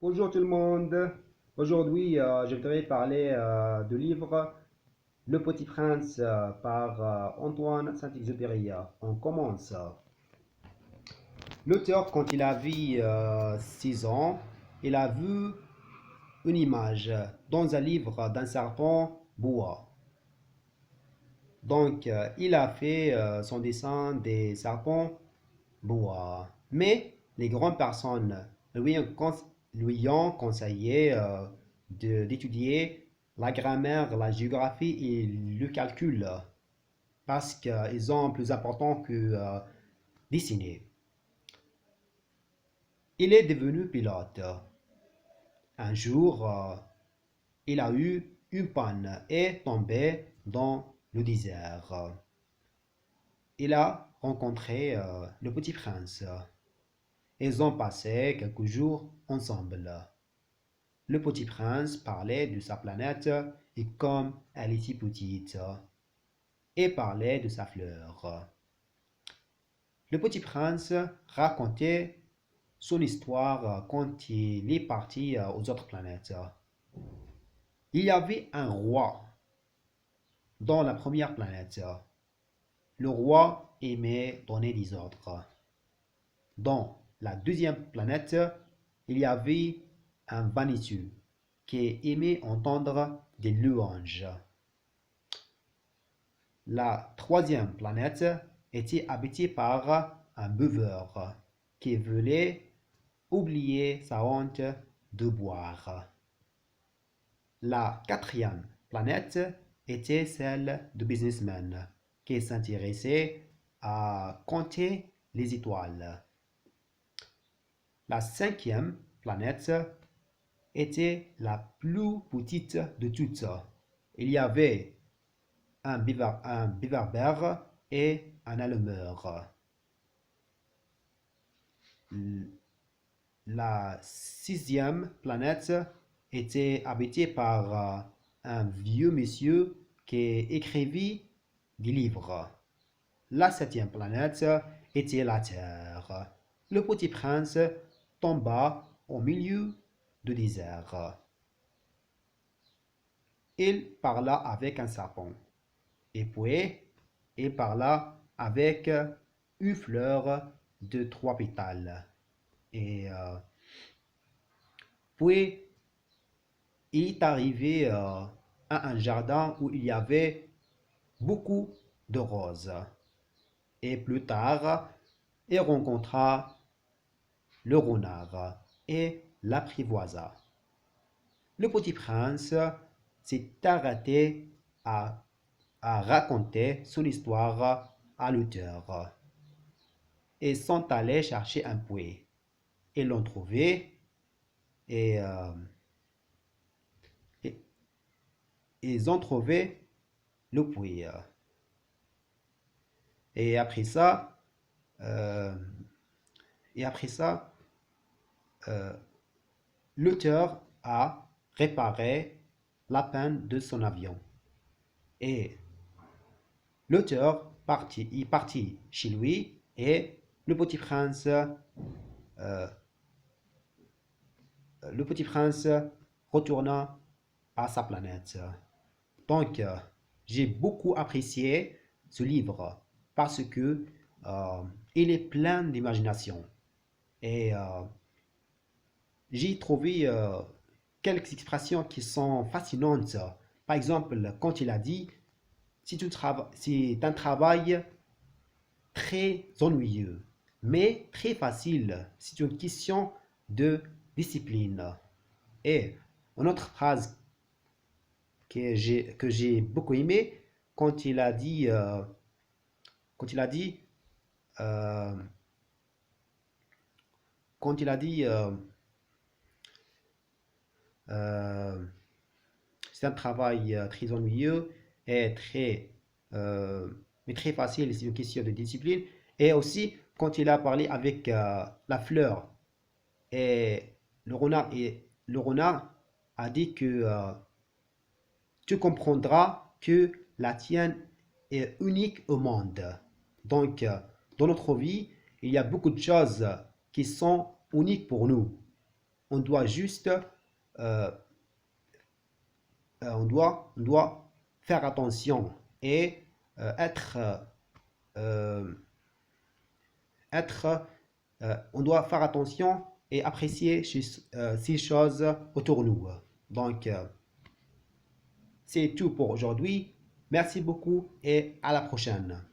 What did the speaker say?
Bonjour tout le monde. Aujourd'hui, je voudrais parler du livre Le Petit Prince par Antoine Saint-Exupéry. On commence. L'auteur, quand il avait 6 ans, il a vu une image dans un livre d'un serpent bois. Donc, il a fait son dessin des serpents bois. Mais les grandes personnes lui ont conseillé d'étudier la grammaire, la géographie et le calcul parce qu'ils sont plus importants que dessiner. Il est devenu pilote. Un jour, il a eu une panne et tombé dans le désert. Il a rencontré le petit prince. Ils ont passé quelques jours ensemble. Le petit prince parlait de sa planète et comme elle était petite, et parlait de sa fleur. Le petit prince racontait son histoire quand il est parti aux autres planètes. Il y avait un roi dans la première planète. Le roi aimait donner des ordres. Dans la deuxième planète, il y avait un vaniteux qui aimait entendre des louanges. La troisième planète était habitée par un buveur qui voulait oublier sa honte de boire. La quatrième planète était celle de businessman qui s'intéressait à compter les étoiles. La cinquième planète était la plus petite de toutes. Il y avait un réverbère et un allumeur. La sixième planète était habitée par un vieux monsieur qui écrivit des livres. La septième planète était la Terre. Le petit prince tomba au milieu du désert. Il parla avec un serpent. Et puis, il parla avec une fleur de 3 pétales. Et puis, il est arrivé à un jardin où il y avait beaucoup de roses. Et plus tard, il rencontra le renard et l'apprivoisa. Le petit prince s'est arrêté à, à raconter son histoire à l'auteur. Ils sont allés chercher un puits. Ils l'ont trouvé et, et- ils ont trouvé le puits. Et après ça, euh, et après ça, euh, l'auteur a réparé la panne de son avion. Et l'auteur est parti chez lui et le petit prince, le petit prince retourna à sa planète. Donc, j'ai beaucoup apprécié ce livre parce que il est plein d'imagination et j'ai trouvé quelques expressions qui sont fascinantes. Par exemple, quand il a dit, c'est un travail très ennuyeux, mais très facile. C'est une question de discipline. Et une autre phrase que j'ai beaucoup aimé quand il a dit, quand il a dit, euh, quand il a dit, euh, c'est un travail très ennuyeux et euh, mais très facile, c'est une question de discipline. Et aussi, quand il a parlé avec la fleur et le renard a dit que tu comprendras que la tienne est unique au monde. Donc, dans notre vie, il y a beaucoup de choses qui sont uniques pour nous. on doit juste, on doit faire attention et être, euh, être on doit faire attention et apprécier ces choses autour de nous. Donc, c'est tout pour aujourd'hui. Merci beaucoup et à la prochaine.